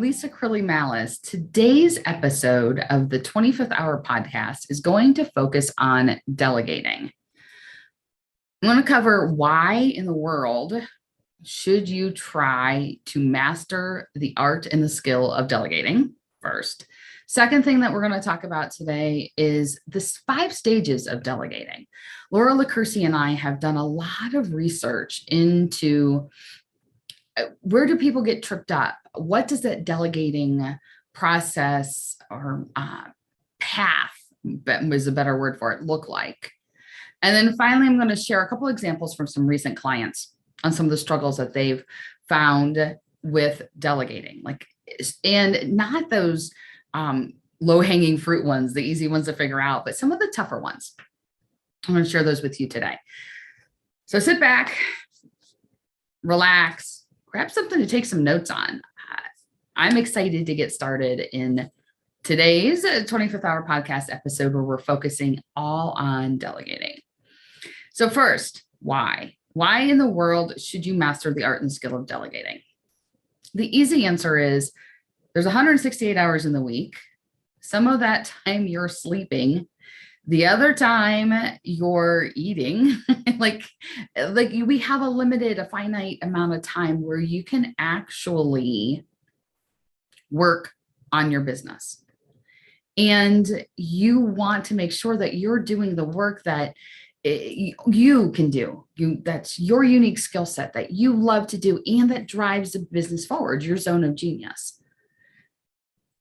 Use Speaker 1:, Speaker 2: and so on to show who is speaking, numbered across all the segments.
Speaker 1: Lisa Crilley Mallis. Today's episode of the 25th Hour podcast is going to focus on delegating. I'm going to cover why in the world should you try to master the art and the skill of delegating first. Second thing that we're going to talk about today is the 5 stages of delegating. Laura LaCursi and I have done a lot of research into where do people get tripped up? What does that delegating process or path, is a better word for it, look like? And then finally, I'm going to share a couple examples from some recent clients on some of the struggles that they've found with delegating, and not those low-hanging fruit ones, the easy ones to figure out, but some of the tougher ones. I'm going to share those with you today. So sit back, relax, grab something to take some notes on. I'm excited to get started in today's 25th Hour podcast episode where we're focusing all on delegating. So first, why? Why in the world should you master the art and skill of delegating? The easy answer is there's 168 hours in the week. Some of that time you're sleeping. The other time you're eating. We have a finite amount of time where you can actually work on your business. And you want to make sure that you're doing the work that you can do. That's your unique skill set that you love to do and that drives the business forward, your zone of genius.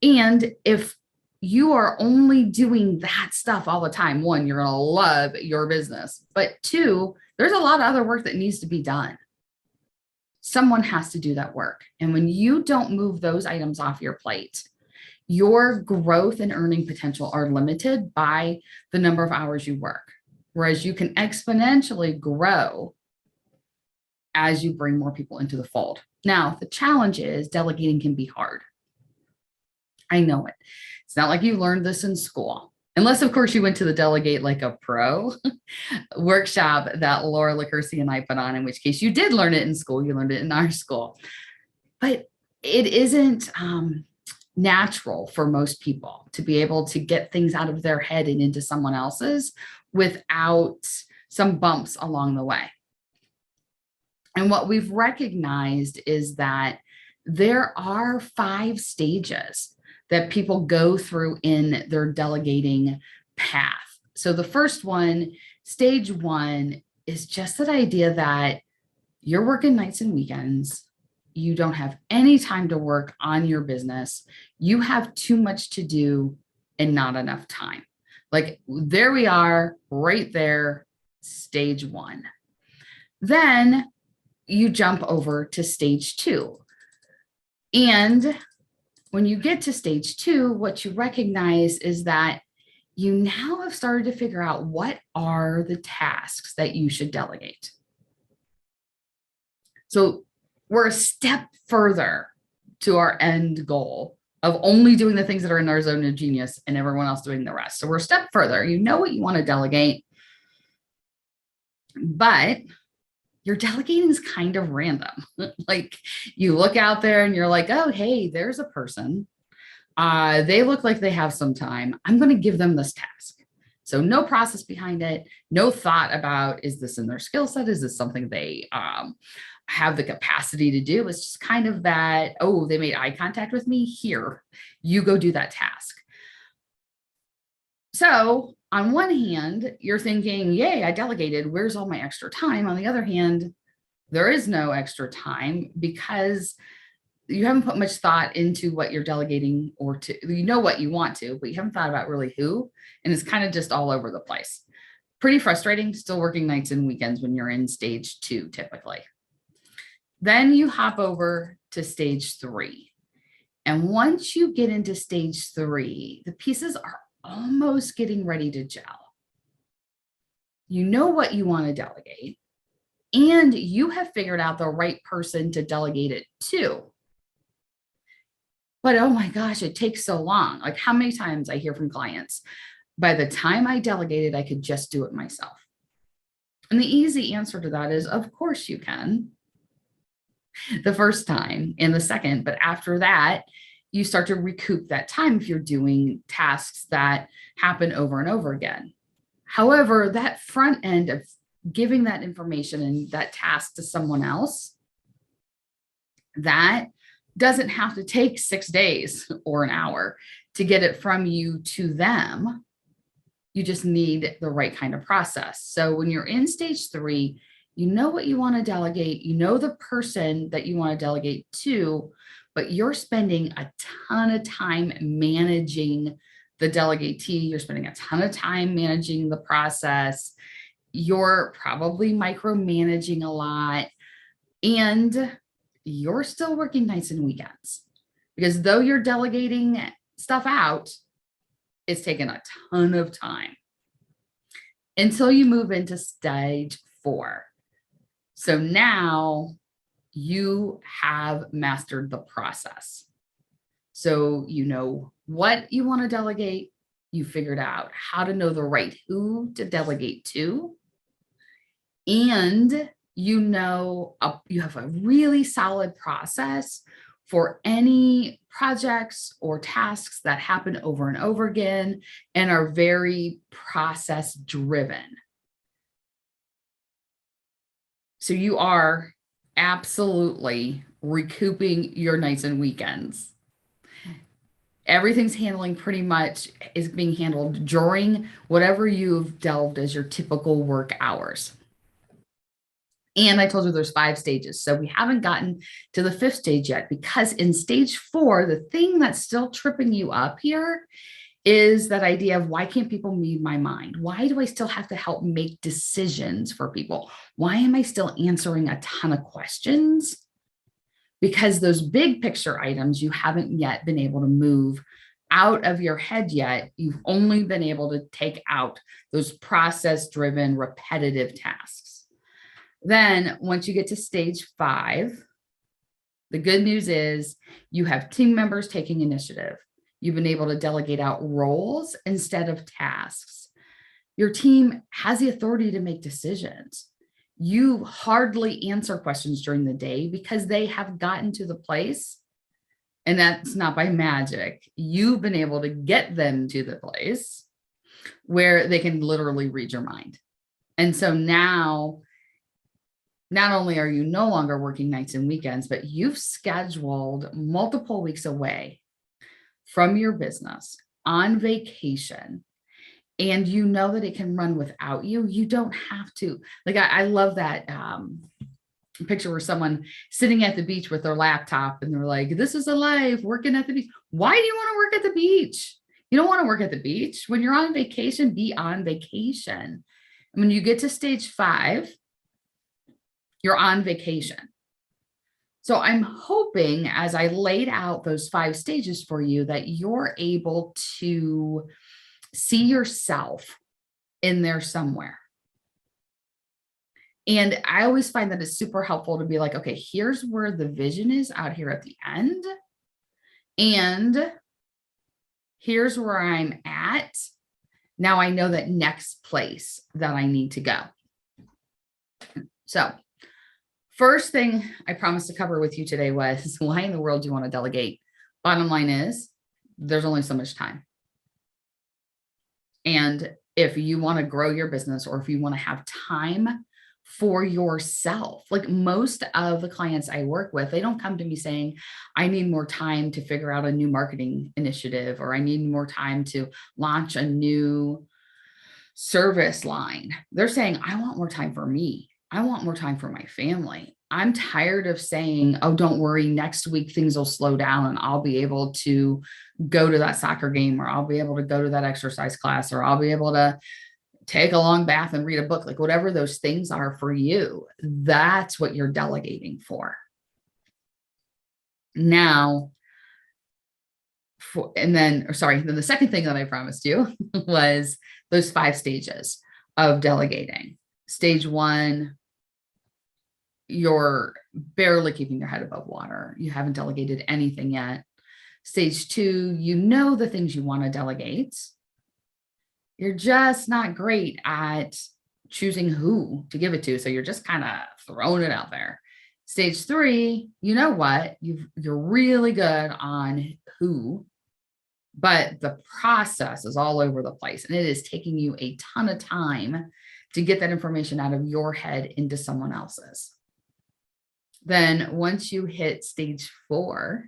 Speaker 1: And if you are only doing that stuff all the time, 1, you're going to love your business, but 2, there's a lot of other work that needs to be done. Someone has to do that work. And when you don't move those items off your plate, your growth and earning potential are limited by the number of hours you work. Whereas you can exponentially grow as you bring more people into the fold. Now, the challenge is delegating can be hard. I know it. It's not like you learned this in school, unless, of course, you went to the Delegate Like a Pro workshop that Laura LaCursi and I put on, in which case you did learn it in school. You learned it in our school. But it isn't natural for most people to be able to get things out of their head and into someone else's without some bumps along the way. And what we've recognized is that there are 5 stages that people go through in their delegating path. So the first one, stage 1, is just that idea that you're working nights and weekends. You don't have any time to work on your business. You have too much to do and not enough time. There we are, right there, stage 1. Then you jump over to stage 2. And when you get to stage 2, what you recognize is that you now have started to figure out what are the tasks that you should delegate. So we're a step further to our end goal of only doing the things that are in our zone of genius and everyone else doing the rest. So we're a step further. You know what you want to delegate, but your delegating is kind of random. You look out there and you're like, oh, hey, there's a person. They look like they have some time. I'm going to give them this task. So no process behind it. No thought about, is this in their skill set? Is this something they have the capacity to do? It's just kind of that, oh, they made eye contact with me. Here, you go do that task. So on one hand, you're thinking, yay, I delegated. Where's all my extra time? On the other hand, there is no extra time because you haven't put much thought into what you're delegating you know what you want to, but you haven't thought about really who. And it's kind of just all over the place. Pretty frustrating, still working nights and weekends when you're in stage 2, typically. Then you hop over to stage 3. And once you get into stage 3, the pieces are almost getting ready to gel. You know what you want to delegate, and you have figured out the right person to delegate it to. But oh my gosh, it takes so long. How many times I hear from clients, by the time I delegated, I could just do it myself. And the easy answer to that is, of course you can. The first time and the second, but after that, you start to recoup that time if you're doing tasks that happen over and over again. However, that front end of giving that information and that task to someone else, that doesn't have to take 6 days or an hour to get it from you to them. You just need the right kind of process. So when you're in stage 3, you know what you want to delegate, you know the person that you want to delegate to, but you're spending a ton of time managing the delegatee. You're spending a ton of time managing the process. You're probably micromanaging a lot, and you're still working nights and weekends, because though you're delegating stuff out, it's taken a ton of time until you move into stage 4. So now you have mastered the process. So you know what you want to delegate. You figured out how to know the right who to delegate to. And you know, you have a really solid process for any projects or tasks that happen over and over again and are very process driven. So you are absolutely recouping your nights and weekends. Everything's is being handled during whatever you've delved as your typical work hours. And I told you there's 5 stages. So we haven't gotten to the 5th stage yet, because in stage 4, the thing that's still tripping you up here is that idea of, why can't people read my mind? Why do I still have to help make decisions for people? Why am I still answering a ton of questions? Because those big picture items, you haven't yet been able to move out of your head yet. You've only been able to take out those process-driven, repetitive tasks. Then once you get to stage 5, the good news is you have team members taking initiative. You've been able to delegate out roles instead of tasks. Your team has the authority to make decisions. You hardly answer questions during the day because they have gotten to the place, and that's not by magic. You've been able to get them to the place where they can literally read your mind. And so now, not only are you no longer working nights and weekends, but you've scheduled multiple weeks away from your business on vacation, and you know that it can run without you. You don't have to. Like, I love that picture where someone sitting at the beach with their laptop and they're like, this is a life working at the beach. Why do you want to work at the beach? You don't want to work at the beach. When you're on vacation, be on vacation. And when you get to stage 5, you're on vacation. So I'm hoping, as I laid out those 5 stages for you, that you're able to see yourself in there somewhere. And I always find that it's super helpful to be like, okay, here's where the vision is out here at the end. And here's where I'm at. Now I know that next place that I need to go. So first thing I promised to cover with you today was, why in the world do you want to delegate? Bottom line is, there's only so much time. And if you want to grow your business, or if you want to have time for yourself, like most of the clients I work with, they don't come to me saying, I need more time to figure out a new marketing initiative, or I need more time to launch a new service line. They're saying, I want more time for me. I want more time for my family. I'm tired of saying, oh, don't worry, next week things will slow down and I'll be able to go to that soccer game, or I'll be able to go to that exercise class, or I'll be able to take a long bath and read a book. Like, whatever those things are for you, that's what you're delegating for. Now, then the second thing that I promised you was those 5 stages of delegating. Stage 1, you're barely keeping your head above water. You haven't delegated anything yet. Stage 2, you know the things you want to delegate. You're just not great at choosing who to give it to. So you're just kind of throwing it out there. Stage 3, you know what? You're really good on who, but the process is all over the place. And it is taking you a ton of time to get that information out of your head into someone else's. Then once you hit stage 4,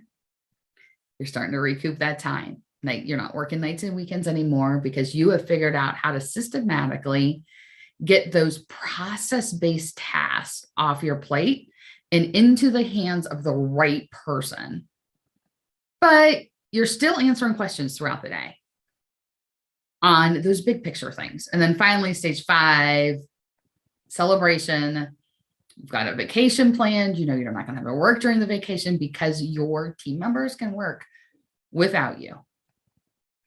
Speaker 1: you're starting to recoup that time. Like you're not working nights and weekends anymore because you have figured out how to systematically get those process-based tasks off your plate and into the hands of the right person. But you're still answering questions throughout the day on those big picture things. And then finally, stage 5, celebration. You've got a vacation planned. You know you're not going to have to work during the vacation because your team members can work without you.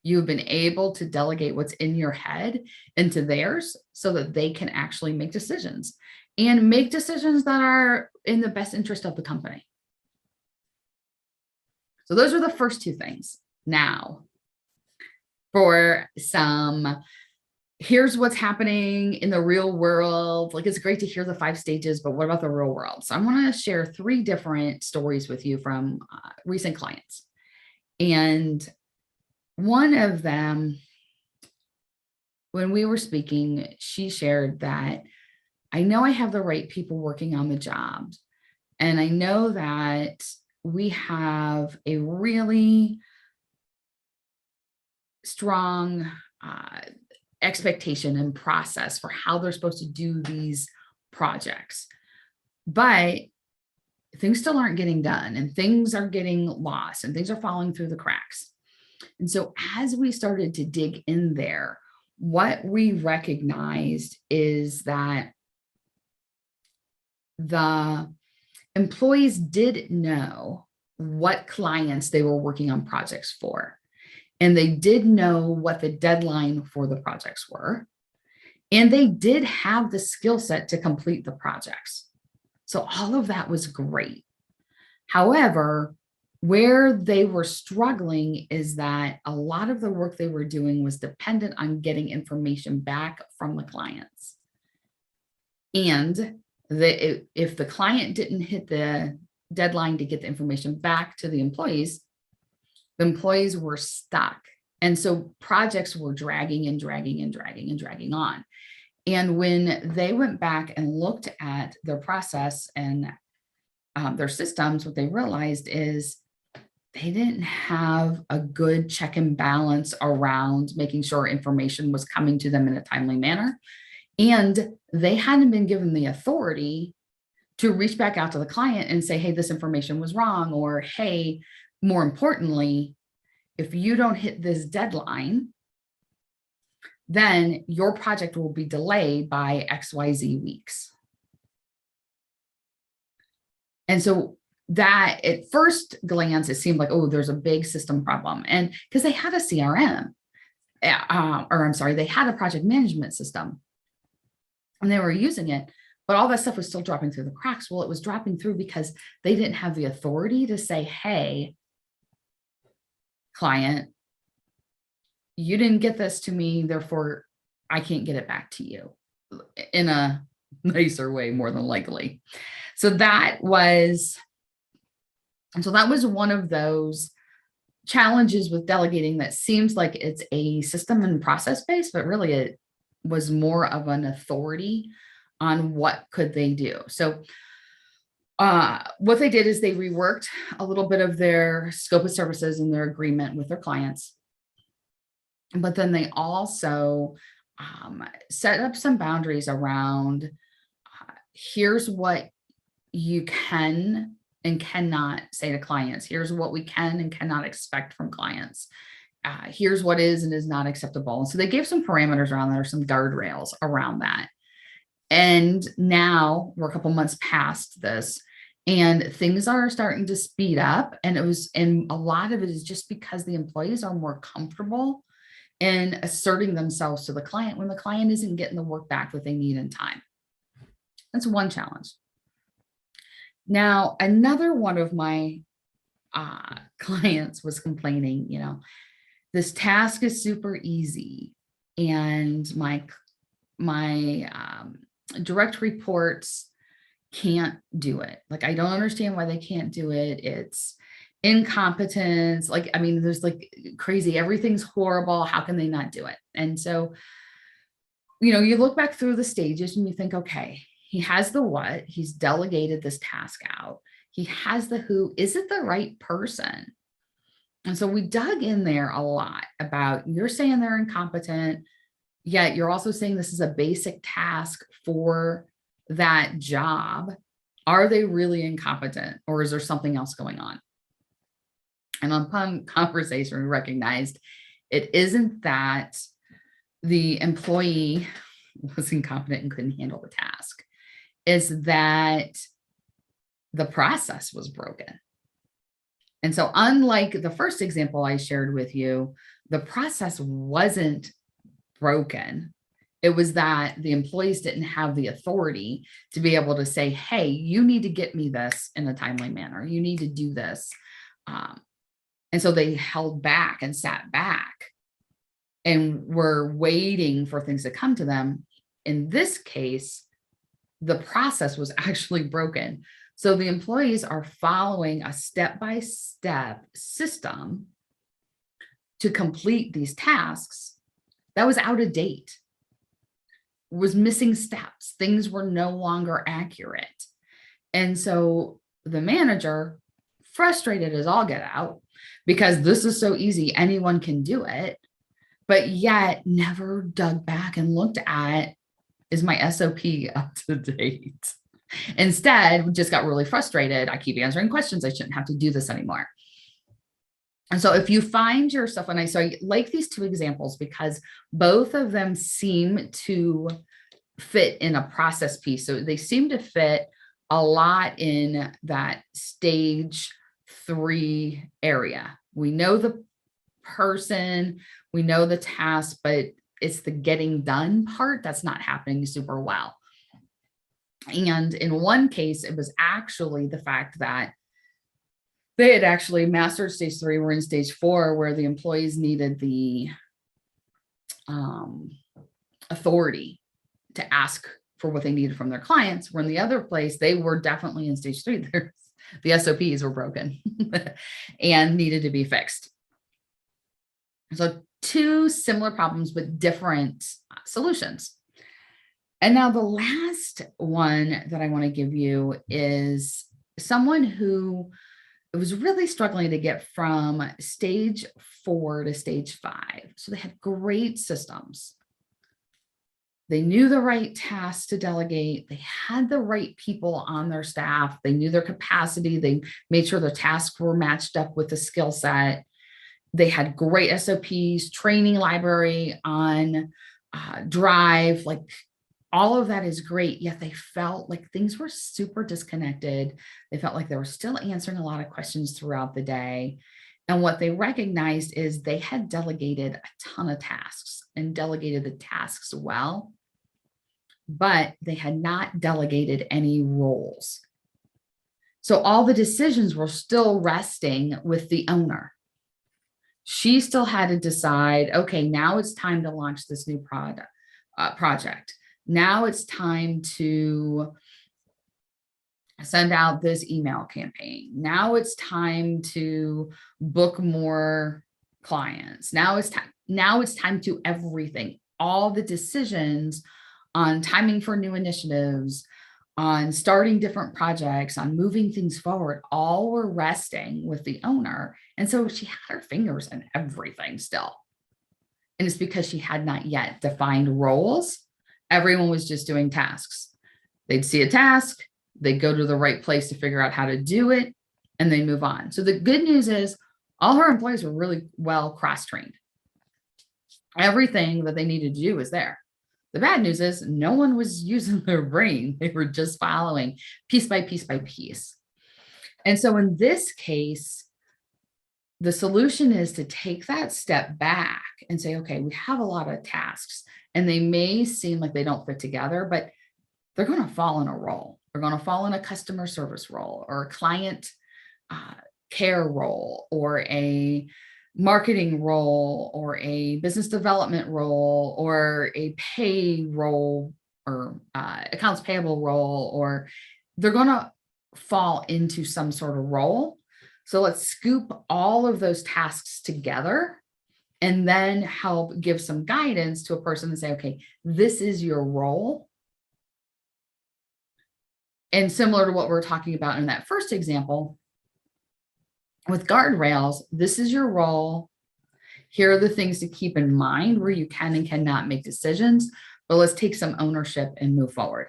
Speaker 1: You've been able to delegate what's in your head into theirs so that they can actually make decisions and make decisions that are in the best interest of the company. So those are the first 2 things. Now, for some, here's what's happening in the real world. Like, it's great to hear the 5 stages, but what about the real world? So I want to share 3 different stories with you from recent clients. And one of them, when we were speaking, she shared that I know I have the right people working on the job. And I know that we have a really strong expectation and process for how they're supposed to do these projects. But things still aren't getting done and things are getting lost and things are falling through the cracks. And so as we started to dig in there, what we recognized is that the employees did know what clients they were working on projects for. And they did know what the deadline for the projects were. And they did have the skill set to complete the projects. So all of that was great. However, where they were struggling is that a lot of the work they were doing was dependent on getting information back from the clients. And if the client didn't hit the deadline to get the information back to the employees were stuck. And so projects were dragging on. And when they went back and looked at their process and their systems, what they realized is they didn't have a good check and balance around making sure information was coming to them in a timely manner. And they hadn't been given the authority to reach back out to the client and say, hey, this information was wrong, or hey, more importantly, if you don't hit this deadline, then your project will be delayed by XYZ weeks. And so that at first glance, it seemed like, oh, there's a big system problem. And because they had a CRM, they had a project management system and they were using it, but all that stuff was still dropping through the cracks. Well, it was dropping through because they didn't have the authority to say, hey, client, you didn't get this to me, therefore I can't get it back to you in a nicer way, more than likely. So that was one of those challenges with delegating that seems like it's a system and process based, but really it was more of an authority on what could they do. So what they did is they reworked a little bit of their scope of services and their agreement with their clients. But then they also set up some boundaries around here's what you can and cannot say to clients. Here's what we can and cannot expect from clients. Here's what is and is not acceptable. And so they gave some parameters around that, or some guardrails around that. And now we're a couple months past this, and things are starting to speed up. And a lot of it is just because the employees are more comfortable in asserting themselves to the client when the client isn't getting the work back that they need in time. That's one challenge. Now, another one of my clients was complaining, this task is super easy, and my direct reports, can't do it. Like, I don't understand why they can't do it. It's incompetence. Like, I mean, there's like crazy, everything's horrible. How can they not do it? And so, you look back through the stages and you think, okay, he has the what, he's delegated this task out. He has the who. Is it the right person? And so we dug in there a lot about, you're saying they're incompetent, yet you're also saying this is a basic task for that job. Are they really incompetent, or is there something else going on? And upon conversation, we recognized it isn't that the employee was incompetent and couldn't handle the task, is that the process was broken. And so unlike the first example I shared with you, the process wasn't broken. It was that the employees didn't have the authority to be able to say, hey, you need to get me this in a timely manner. You need to do this. And so they held back and sat back and were waiting for things to come to them. In this case, the process was actually broken. So the employees are following a step-by-step system to complete these tasks that was out of date, was missing steps. Things were no longer accurate. And so the manager, frustrated as all get out, because this is so easy, anyone can do it, but yet never dug back and looked at, is my SOP up to date? Instead, just got really frustrated. I keep answering questions. I shouldn't have to do this anymore. And so if you find yourself, and I like these two examples because both of them seem to fit in a process piece. So they seem to fit a lot in that stage 3 area. We know the person, we know the task, but it's the getting done part that's not happening super well. And in one case, it was actually the fact that they had actually mastered stage 3, we're in stage 4, where the employees needed the authority to ask for what they needed from their clients. Where in the other place, they were definitely in stage 3. The SOPs were broken and needed to be fixed. So 2 similar problems with different solutions. And now the last one that I want to give you is someone who was really struggling to get from stage 4 to stage 5. So they had great systems. They knew the right tasks to delegate. They had the right people on their staff. They knew their capacity. They made sure the tasks were matched up with the skill set. They had great SOPs, training library on Drive, like all of that is great, yet they felt like things were super disconnected. They felt like they were still answering a lot of questions throughout the day. And what they recognized is they had delegated a ton of tasks and delegated the tasks well, but they had not delegated any roles. So all the decisions were still resting with the owner. She still had to decide, okay, now it's time to launch this new project. Now it's time to send out this email campaign. Now it's time to book more clients. Now it's time to everything. All the decisions on timing for new initiatives, on starting different projects, on moving things forward, all were resting with the owner. And so she had her fingers in everything still. And it's because she had not yet defined roles. Everyone was just doing tasks. They'd see a task, they'd go to the right place to figure out how to do it, and they move on. So the good news is all her employees were really well cross-trained. Everything that they needed to do was there. The bad news is no one was using their brain. They were just following piece by piece by piece. And so in this case, the solution is to take that step back and say, okay, we have a lot of tasks and they may seem like they don't fit together, but they're going to fall in a role. They're going to fall in a customer service role or a client care role or a marketing role or a business development role or a pay role or accounts payable role or they're going to fall into some sort of role. So let's scoop all of those tasks together and then help give some guidance to a person and say, okay, this is your role. And similar to what we're talking about in that first example, with guardrails, this is your role. Here are the things to keep in mind where you can and cannot make decisions, but let's take some ownership and move forward.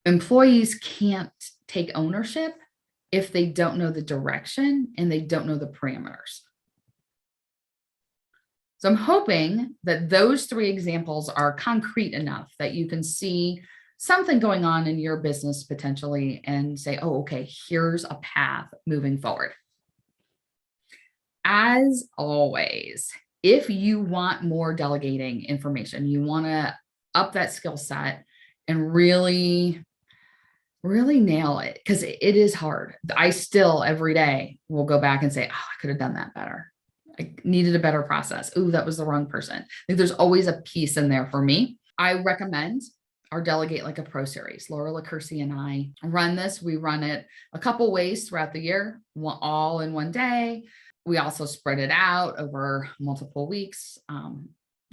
Speaker 1: Employees can't take ownership if they don't know the direction and they don't know the parameters. So I'm hoping that those 3 examples are concrete enough that you can see something going on in your business potentially and say, oh, okay, here's a path moving forward. As always, if you want more delegating information, you want to up that skill set and really nail it, because it is hard. I still every day will go back and say, oh, I could have done that better. I needed a better process. Ooh, that was the wrong person. Like, there's always a piece in there for me. I recommend our Delegate Like a Pro series. Laura LaCursey and I run this. We run it a couple ways throughout the year, all in one day. We also spread it out over multiple weeks.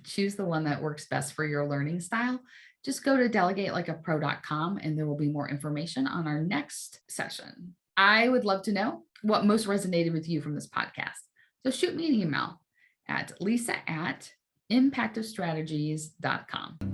Speaker 1: Choose the one that works best for your learning style. Just go to delegatelikeapro.com and there will be more information on our next session. I would love to know what most resonated with you from this podcast. So shoot me an email at lisa@impactivestrategies.com.